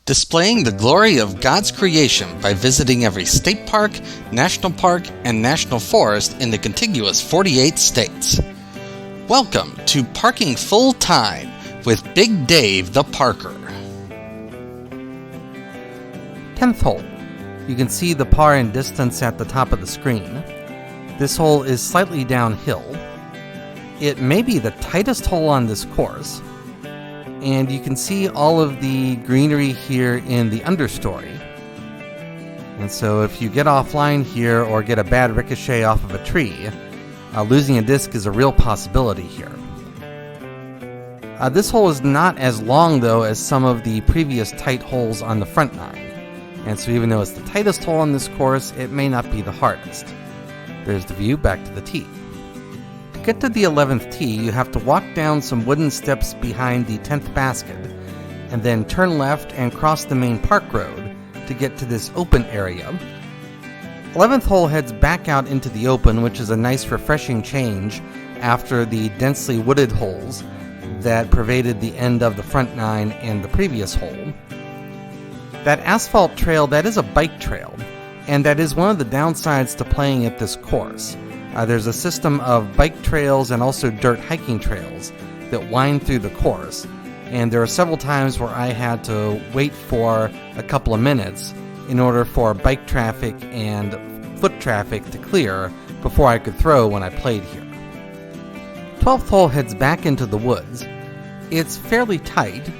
displaying the glory of God's creation by visiting every state park, national park, and national forest in the contiguous 48 states. Welcome to Parking Full Time with Big Dave the Parker. 10th hole. You can see the par in distance at the top of the screen. This hole is slightly downhill. It may be the tightest hole on this course, and you can see all of the greenery here in the understory. And so if you get offline here or get a bad ricochet off of a tree, losing a disc is a real possibility here. This hole is not as long though as some of the previous tight holes on the front nine. And so even though it's the tightest hole on this course, it may not be the hardest. There's the view back to the tee. To get to the 11th tee, you have to walk down some wooden steps behind the 10th basket, and then turn left and cross the main park road to get to this open area. 11th hole heads back out into the open, which is a nice refreshing change after the densely wooded holes that pervaded the end of the front nine and the previous hole. That asphalt trail, that is a bike trail, and that is one of the downsides to playing at this course. There's a system of bike trails and also dirt hiking trails that wind through the course, and there are several times where I had to wait for a couple of minutes in order for bike traffic and foot traffic to clear before I could throw when I played here. 12th hole heads back into the woods. It's fairly tight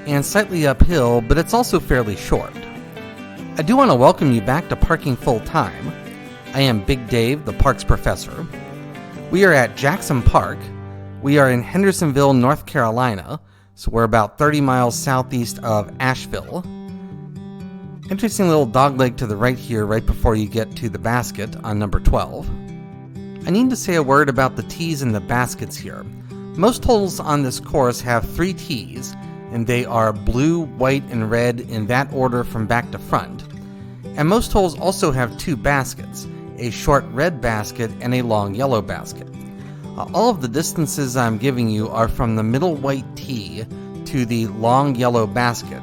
and slightly uphill, but it's also fairly short. I do want to welcome you back to Parking Full Time. I am Big Dave, the Parks Professor. We are at Jackson Park. We are in Hendersonville, North Carolina, so we're about 30 miles southeast of Asheville. Interesting little dogleg to the right here, right before you get to the basket on number 12. I need to say a word about the tees and the baskets here. Most holes on this course have 3 tees, and they are blue, white, and red in that order from back to front. And most holes also have 2 baskets, a short red basket and a long yellow basket. All of the distances I'm giving you are from the middle white tee to the long yellow basket,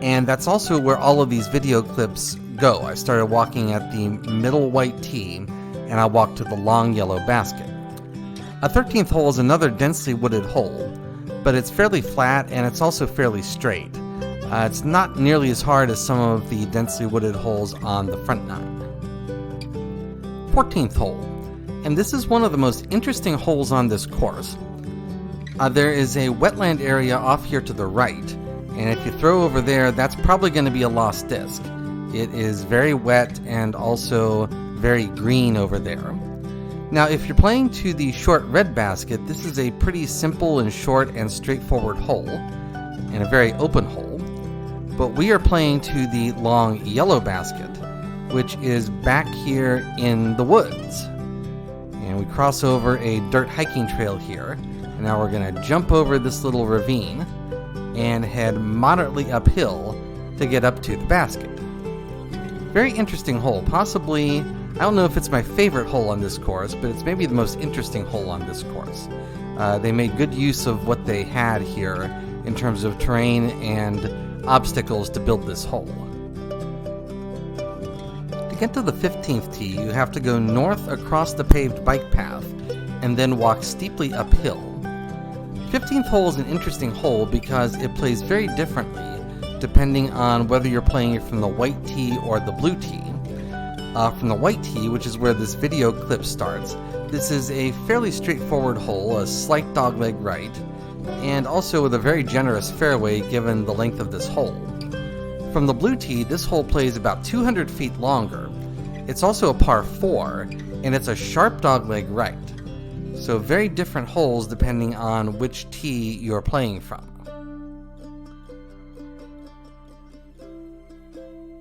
and that's also where all of these video clips go. I started walking at the middle white tee, and I walked to the long yellow basket. A 13th hole is another densely wooded hole, but it's fairly flat and it's also fairly straight. It's not nearly as hard as some of the densely wooded holes on the front nine. 14th hole, and this is one of the most interesting holes on this course. There is a wetland area off here to the right, and if you throw over there, that's probably going to be a lost disc. It is very wet and also very green over there. Now, if you're playing to the short red basket, this is a pretty simple and short and straightforward hole, and a very open hole. But we are playing to the long yellow basket, which is back here in the woods. And we cross over a dirt hiking trail here, and now we're going to jump over this little ravine and head moderately uphill to get up to the basket. Very interesting hole, possibly, I don't know if it's my favorite hole on this course, but it's maybe the most interesting hole on this course. They made good use of what they had here in terms of terrain and obstacles to build this hole. To get to the 15th tee, you have to go north across the paved bike path and then walk steeply uphill. 15th hole is an interesting hole because it plays very differently depending on whether you're playing it from the white tee or the blue tee. From the white tee, which is where this video clip starts, this is a fairly straightforward hole, a slight dogleg right, and also with a very generous fairway given the length of this hole. From the blue tee, this hole plays about 200 feet longer. It's also a par 4, and it's a sharp dogleg right. So very different holes depending on which tee you're playing from.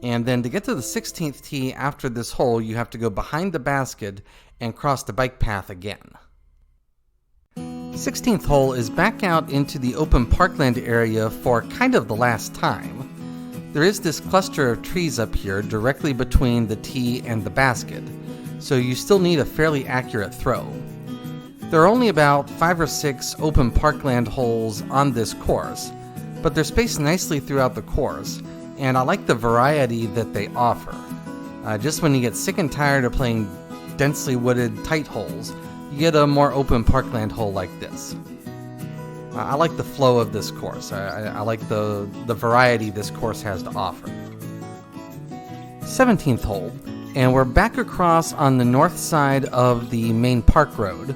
And then to get to the 16th tee after this hole, you have to go behind the basket and cross the bike path again. 16th hole is back out into the open parkland area for kind of the last time. There is this cluster of trees up here directly between the tee and the basket, so you still need a fairly accurate throw. There are only about 5 or 6 open parkland holes on this course, but they're spaced nicely throughout the course, and I like the variety that they offer. Just when you get sick and tired of playing densely wooded tight holes, you get a more open parkland hole like this. I like the flow of this course. I like the variety this course has to offer. 17th hole, and we're back across on the north side of the main park road,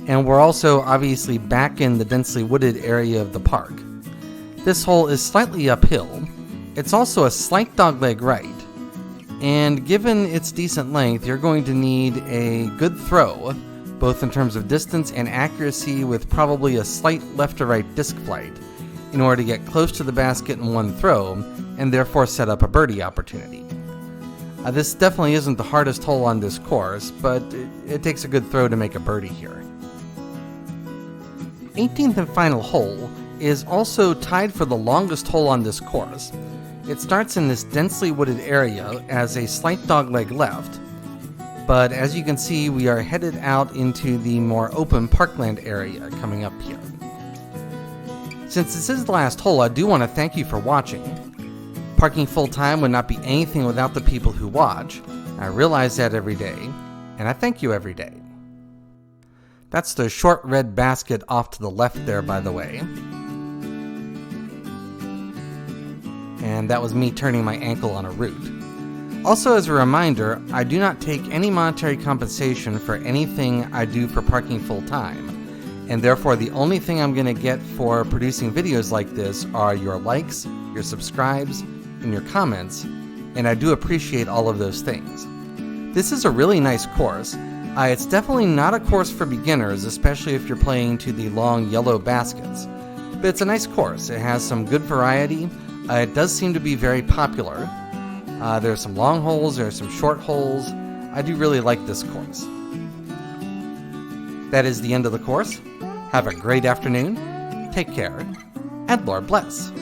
and we're also obviously back in the densely wooded area of the park. This hole is slightly uphill. It's also a slight dogleg right, and given its decent length, you're going to need a good throw, both in terms of distance and accuracy, with probably a slight left to right disc flight, in order to get close to the basket in one throw, and therefore set up a birdie opportunity. This definitely isn't the hardest hole on this course, but it takes a good throw to make a birdie here. 18th and final hole is also tied for the longest hole on this course. It starts in this densely wooded area as a slight dogleg left, but as you can see, we are headed out into the more open parkland area coming up here. Since this is the last hole, I do want to thank you for watching. Parking full-time would not be anything without the people who watch. I realize that every day, and I thank you every day. That's the short red basket off to the left there, by the way. And that was me turning my ankle on a root. Also, as a reminder, I do not take any monetary compensation for anything I do for parking full-time, and therefore the only thing I'm going to get for producing videos like this are your likes, your subscribes, and your comments, and I do appreciate all of those things. This is a really nice course. It's definitely not a course for beginners, especially if you're playing to the long yellow baskets, but it's a nice course. It has some good variety. It does seem to be very popular. There are some long holes, there are some short holes. I do really like this course. That is the end of the course. Have a great afternoon, take care, and Lord bless.